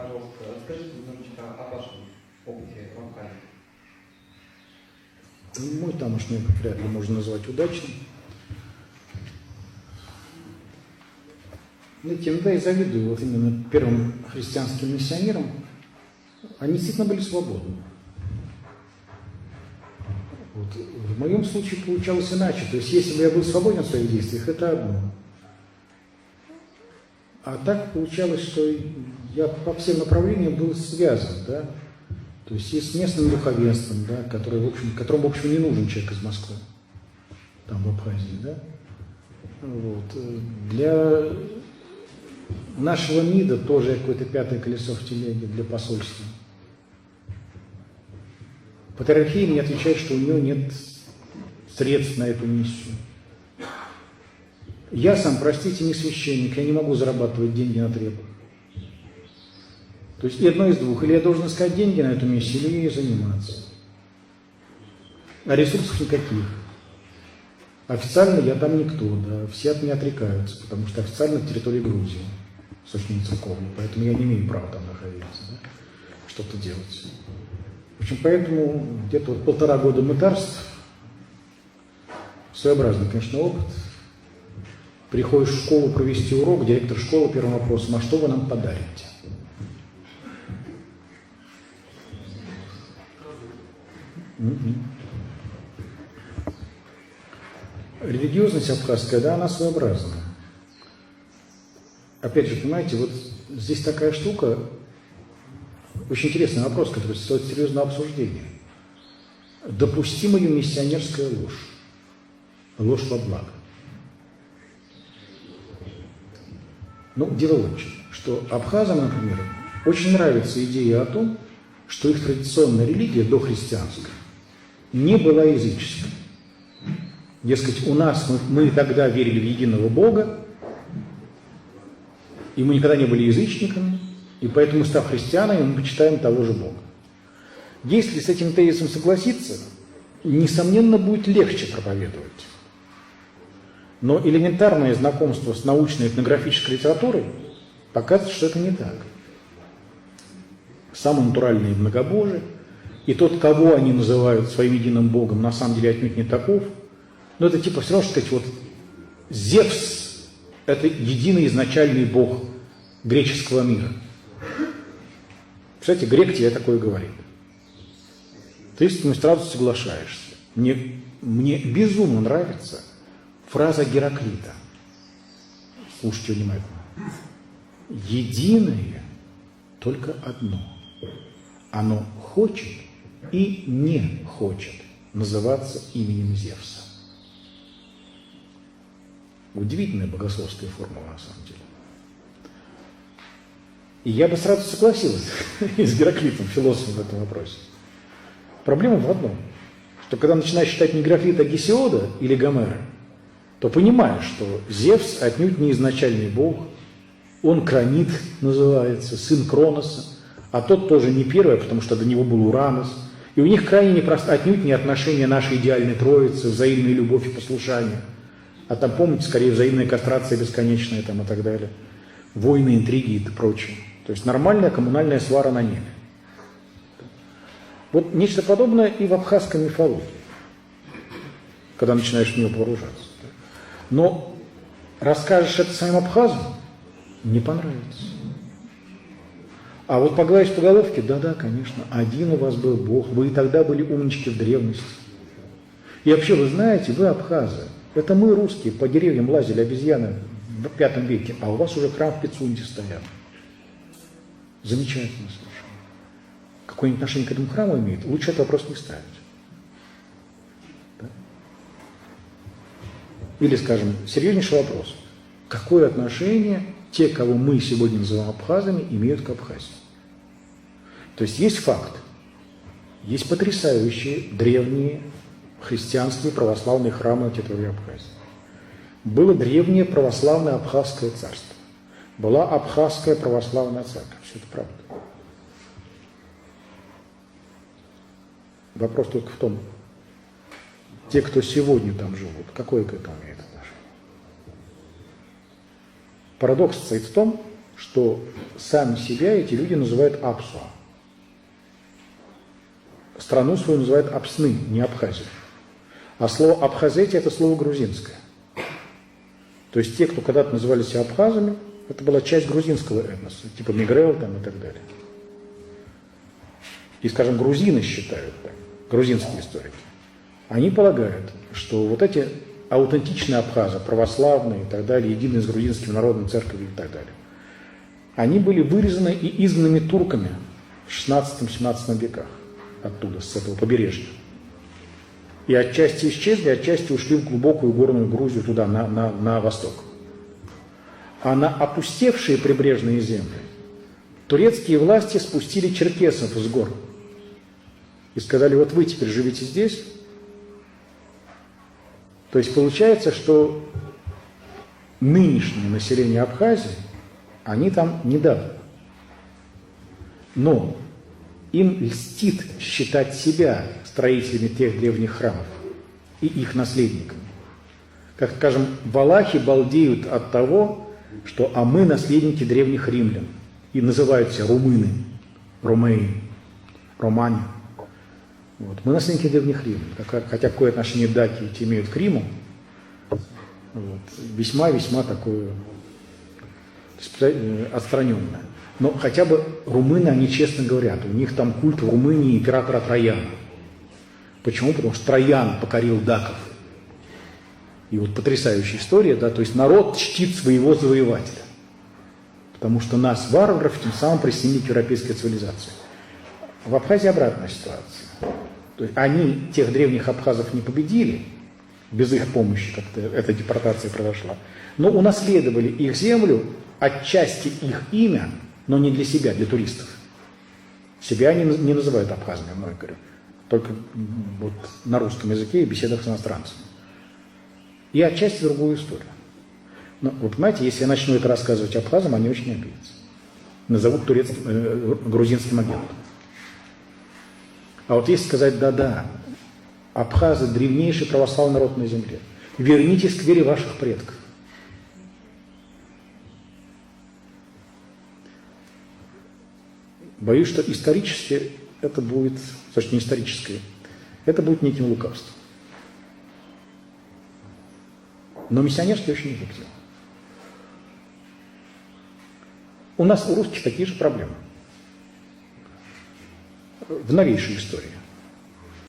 Пожалуйста, расскажите немножечко о вашем опыте в Абхазии. Мой тамошний опыт вряд ли можно назвать удачным. Знаете, иногда я завидую вот именно первым христианским миссионерам. Они действительно были свободны. Вот. В моем случае получалось иначе. То есть, если бы я был свободен в своих действиях, это одно. А так получалось, что я по всем направлениям был связан, да? То есть и с местным духовенством, да, которому, в общем, не нужен человек из Москвы, там в Абхазии, да? Вот. Для нашего МИДа тоже какое-то пятое колесо в телеге для посольства. Патриархия мне отвечает, что у нее нет средств на эту миссию. Я сам, простите, не священник, я не могу зарабатывать деньги на требах. То есть и одно из двух. Или я должен искать деньги на эту миссию, или ей заниматься. А ресурсов никаких. Официально я там никто, да. Все от меня отрекаются, потому что официально в территории Грузии, с очень церковной. Поэтому я не имею права там находиться, да, что-то делать. В общем, поэтому где-то вот 1,5 года мытарств, своеобразный, конечно, опыт. Приходишь в школу провести урок, директор школы первым вопросом: а что вы нам подарите? Религиозность абхазская, да, она своеобразная. Опять же, понимаете, вот здесь такая штука, очень интересный вопрос, который стоит серьезного обсуждения. Допустима ли миссионерская ложь? Ложь во благо. Ну, дело в том, что абхазам, например, очень нравится идея о том, что их традиционная религия, дохристианская, не была языческой. Дескать, у нас мы тогда верили в единого Бога, и мы никогда не были язычниками, и поэтому, став христианами, мы почитаем того же Бога. Если с этим тезисом согласиться, несомненно, будет легче проповедовать. Но элементарное знакомство с научной этнографической литературой показывает, что это не так. Самый натуральный многобожие, и тот, кого они называют своим единым Богом, на самом деле отнюдь не таков. Но это типа все равно, что сказать, вот Зевс – это единый изначальный Бог греческого мира. Кстати, грек тебе такое говорит. Ты с этим сразу соглашаешься. Мне безумно нравится фраза Гераклита. Слушайте внимательно. Единое только одно. Оно хочет и не хочет называться именем Зевса. Удивительная богословская формула, на самом деле. И я бы сразу согласился с Гераклитом, философом в этом вопросе. Проблема в одном, что когда начинаешь читать не Гераклита, а Гесиода или Гомера, то понимаешь, что Зевс отнюдь не изначальный бог, он Кранит называется, сын Кроноса, а тот тоже не первый, потому что до него был Уранус. И у них крайне непросто, отнюдь не отношения нашей идеальной троицы, взаимная любовь и послушание. А там, помните, скорее взаимная кастрация бесконечная там, и так далее. Войны, интриги и прочее. То есть нормальная коммунальная свара на небе. Вот нечто подобное и в абхазской мифологии, когда начинаешь в нее погружаться. Но расскажешь это своим абхазам, не понравится. А вот погладишь по головке, да-да, конечно, один у вас был Бог, вы и тогда были умнички в древности. И вообще, вы знаете, вы абхазы, это мы, русские, по деревьям лазили обезьяны в V веке, а у вас уже храм в Пицунде стоят. Замечательно совершенно. Какое отношение к этому храму имеет, лучше этот вопрос не ставить. Да? Или, скажем, серьезнейший вопрос. Какое отношение те, кого мы сегодня называем абхазами, имеют к Абхазии? То есть факт. Есть потрясающие древние христианские православные храмы на территории Абхазии. Было древнее православное абхазское царство. Была абхазская православная церковь. Все это правда. Вопрос только в том, те, кто сегодня там живут, какое к этому имеет отношение? Парадокс состоит в том, что сами себя эти люди называют Апсуа. Страну свою называют Апсны, не Абхазию. А слово Абхазетия – это слово грузинское. То есть те, кто когда-то называли себя абхазами, это была часть грузинского этноса, типа Мигрел там и так далее. И, скажем, грузины считают так, грузинские историки. Они полагают, что вот эти аутентичные абхазы, православные и так далее, единые с грузинским народом, церковью и так далее, они были вырезаны и изгнаны турками в 16-17 веках оттуда, с этого побережья. И отчасти исчезли, отчасти ушли в глубокую горную Грузию, туда, на восток. А на опустевшие прибрежные земли турецкие власти спустили черкесов с гор и сказали: вот вы теперь живите здесь. То есть получается, что нынешнее население Абхазии, они там недавно. Но им льстит считать себя строителями тех древних храмов и их наследниками. Как, скажем, валахи балдеют от того, что «а мы наследники древних римлян» и называются румыны, ромейн, романе. Вот. Мы наследники древних римлян, хотя какое отношение даки эти имеют к Риму, вот, весьма-весьма такое отстраненное. Но хотя бы румыны, они честно говорят, у них там культ в Румынии императора Трояна. Почему? Потому что Троян покорил даков. И вот потрясающая история, да, то есть народ чтит своего завоевателя. Потому что нас, варваров, тем самым присоединили к европейской цивилизации. В Абхазии обратная ситуация. То есть они тех древних абхазов не победили, без их помощи как-то эта депортация произошла, но унаследовали их землю, отчасти их имя, но не для себя, для туристов. Себя они не называют абхазами, я говорю, только вот на русском языке и беседах с иностранцами. И отчасти другую историю. Но вы понимаете, если я начну это рассказывать абхазам, они очень обидятся. Назовут грузинским агентом. А вот если сказать: да-да, абхазы – древнейший православный народ на земле, вернитесь к вере ваших предков. Боюсь, что исторически это будет, точнее не исторически, это будет неким лукавством. Но миссионерский очень эффективен. У нас, у русских, такие же проблемы. В новейшей истории.